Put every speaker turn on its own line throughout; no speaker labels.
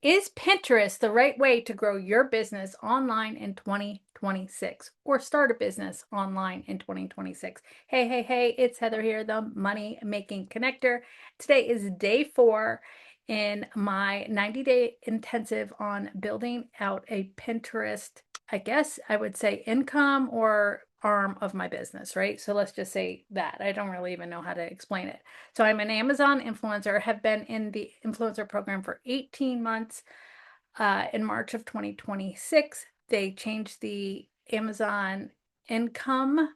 Is Pinterest the right way to grow your business online in 2026 or start a business online in 2026? Hey, hey, hey, it's Heather here, the Money Making Connector. Today is day 4 in my 90-day intensive on building out a Pinterest, I guess I would say income or arm of my business, right? So let's just say that. I don't really even know how to explain it. So I'm an Amazon influencer, have been in the influencer program for 18 months. In March of 2026, they changed the Amazon income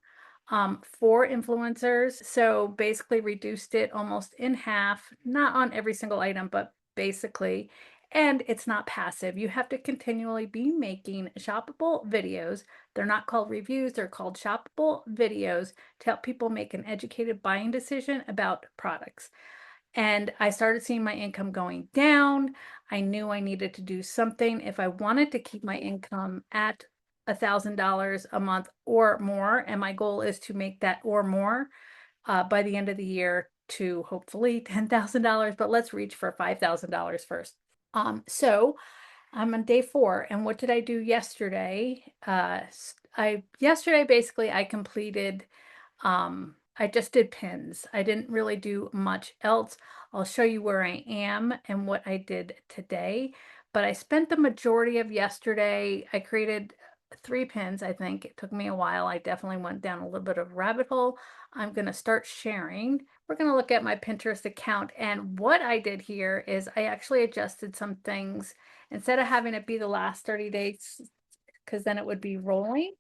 for influencers. So basically reduced it almost in half, not on every single item, but basically. And it's not passive. You have to continually be making shoppable videos. They're not called reviews, they're called shoppable videos to help people make an educated buying decision about products. And I started seeing my income going down. I knew I needed to do something if I wanted to keep my income at $1,000 a month or more. And my goal is to make that or more by the end of the year to hopefully $10,000. But let's reach for $5,000 first. So I'm on day 4, and what did I do yesterday? Yesterday basically I completed. I just did pins. I didn't really do much else. I'll show you where I am and what I did today. But I spent the majority of yesterday. I created 3 pins, I think. It took me a while. I definitely went down a little bit of a rabbit hole. I'm going to start sharing. We're going to look at my Pinterest account. And what I did here is I actually adjusted some things. Instead of having it be the last 30 days, because then it would be rolling,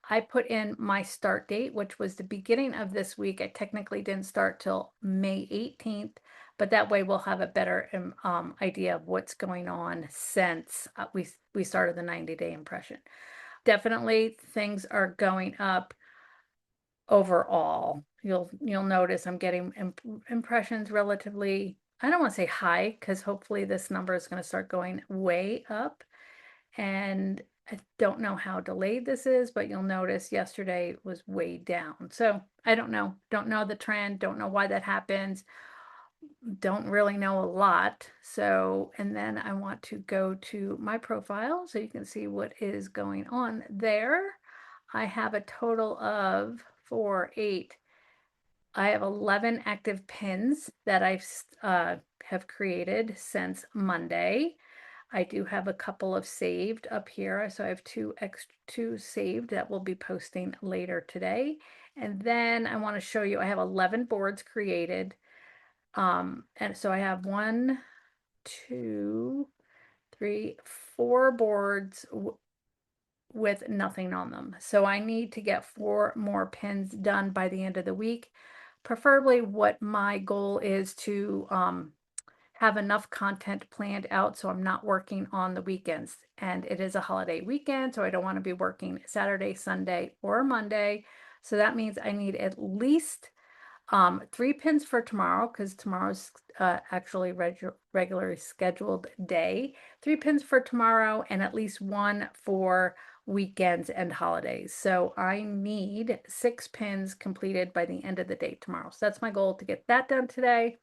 I put in my start date, which was the beginning of this week. I technically didn't start till May 18th, but that way we'll have a better idea of what's going on since we started the 90-day impression. Definitely things are going up overall. You'll notice I'm getting impressions relatively, I don't want to say high, because hopefully this number is going to start going way up. And I don't know how delayed this is, but you'll notice yesterday was way down. So I don't know the trend, don't know why that happens, don't really know a lot. So, and then I want to go to my profile so you can see what is going on there. I have a total of 4, 8. I have 11 active pins that I have created since Monday. I do have a couple of saved up here. So I have two saved that we'll be posting later today. And then I want to show you, I have 11 boards created. And so I have 1, 2, 3, 4 boards with nothing on them. So I need to get 4 more pins done by the end of the week. Preferably what my goal is to have enough content planned out so I'm not working on the weekends. And it is a holiday weekend, so I don't want to be working Saturday, Sunday, or Monday. So that means I need at least 3 pins for tomorrow, because tomorrow's actually regularly scheduled day. 3 pins for tomorrow and at least 1 for weekends and holidays. So I need 6 pins completed by the end of the day tomorrow. So that's my goal, to get that done today.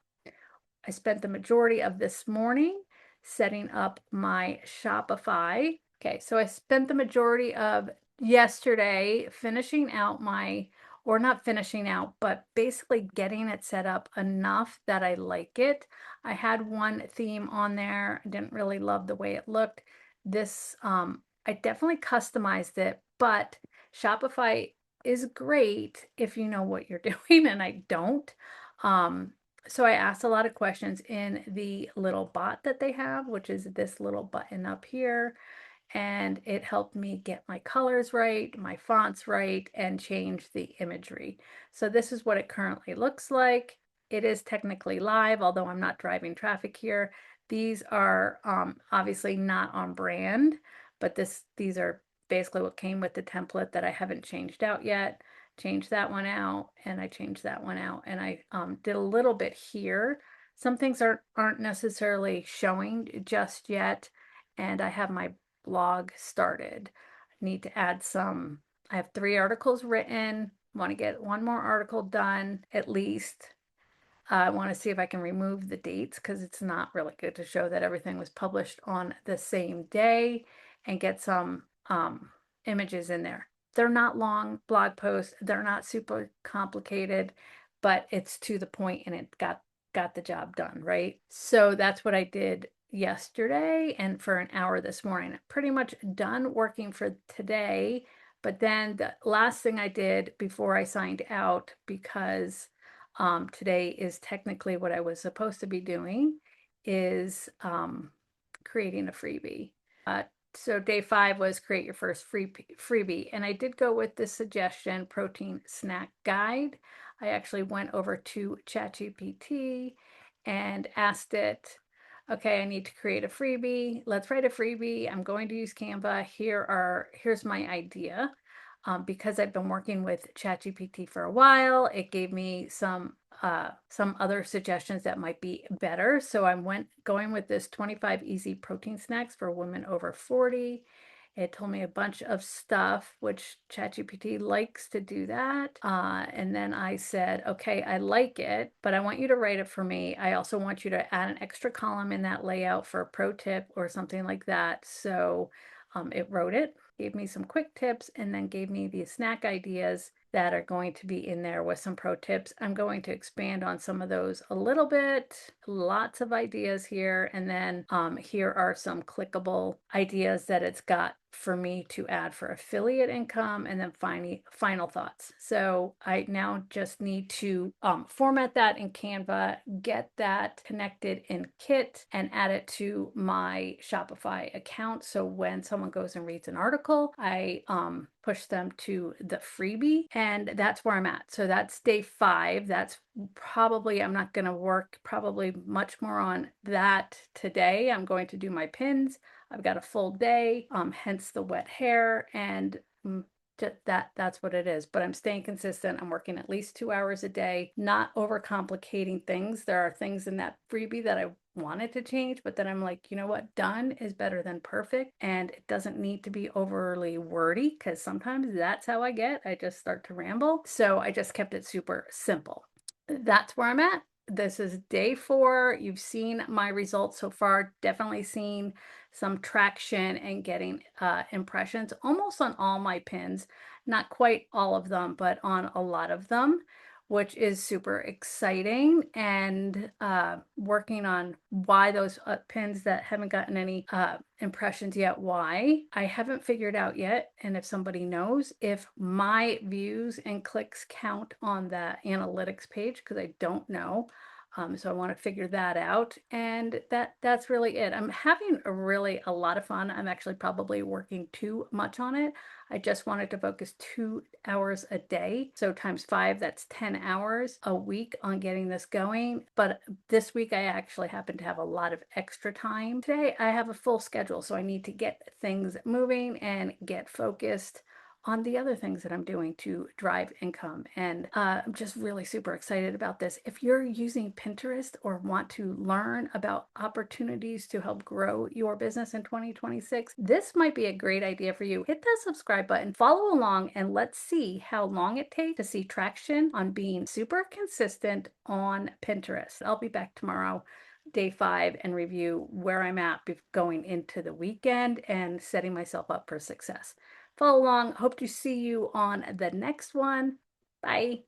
I spent the majority of this morning setting up my Shopify. Okay, so I spent the majority of yesterday finishing out my, or not finishing out, but basically getting it set up enough that I like it. I had one theme on there. I didn't really love the way it looked. This, I definitely customized it, but Shopify is great if you know what you're doing, and I don't. So I asked a lot of questions in the little bot that they have, which is this little button up here. And it helped me get my colors right, my fonts right, and change the imagery. So this is what it currently looks like. It is technically live, although I'm not driving traffic here. These are obviously not on brand, but these are basically what came with the template that I haven't changed out yet. Changed that one out, and I changed that one out, and I did a little bit here. Some things aren't necessarily showing just yet, and I have my blog started. I need to add some. I have 3 articles written. Want to get 1 more article done at least. I want to see if I can remove the dates because it's not really good to show that everything was published on the same day, and get some images in there. They're not long blog posts, they're not super complicated, but it's to the point and it got the job done, right? So that's what I did yesterday and for an hour this morning. Pretty much done working for today, but then the last thing I did before I signed out, because today is technically what I was supposed to be doing, is creating a freebie. So day 5 was create your first freebie. And I did go with the suggestion protein snack guide. I actually went over to ChatGPT and asked it, okay, I need to create a freebie. Let's write a freebie. I'm going to use Canva. Here's my idea. Because I've been working with ChatGPT for a while, it gave me some other suggestions that might be better. So going with this 25 easy protein snacks for women over 40. It told me a bunch of stuff, which ChatGPT likes to do that. And then I said, okay, I like it, but I want you to write it for me. I also want you to add an extra column in that layout for a pro tip or something like that. So it wrote it, gave me some quick tips, and then gave me the snack ideas that are going to be in there with some pro tips. I'm going to expand on some of those a little bit. Lots of ideas here. And then here are some clickable ideas that it's got for me to add for affiliate income, and then final thoughts. So I now just need to format that in Canva, get that connected in Kit, and add it to my Shopify account. So when someone goes and reads an article, I push them to the freebie, and that's where I'm at. So that's day 5. That's probably, I'm not going to work probably much more on that today. I'm going to do my pins. I've got a full day, hence the wet hair, and that's what it is. But I'm staying consistent. I'm working at least 2 hours a day, not overcomplicating things. There are things in that freebie that I wanted to change, but then I'm like, you know what? Done is better than perfect, and it doesn't need to be overly wordy, because sometimes that's how I get. I just start to ramble. So I just kept it super simple. That's where I'm at. This is day 4. You've seen my results so far. Definitely seen some traction and getting impressions almost on all my pins. Not quite all of them, but on a lot of them, which is super exciting. And working on why those pins that haven't gotten any impressions yet, why. I haven't figured out yet. And if somebody knows if my views and clicks count on the analytics page, because I don't know. So I want to figure that out, and that's really it. I'm having a lot of fun. I'm actually probably working too much on it. I just wanted to focus 2 hours a day. So times 5, that's 10 hours a week on getting this going. But this week I actually happen to have a lot of extra time. Today I have a full schedule, so I need to get things moving and get focused on the other things that I'm doing to drive income. And I'm just really super excited about this. If you're using Pinterest or want to learn about opportunities to help grow your business in 2026, this might be a great idea for you. Hit that subscribe button, follow along, and let's see how long it takes to see traction on being super consistent on Pinterest. I'll be back tomorrow, day 5, and review where I'm at going into the weekend and setting myself up for success. Follow along. Hope to see you on the next one. Bye.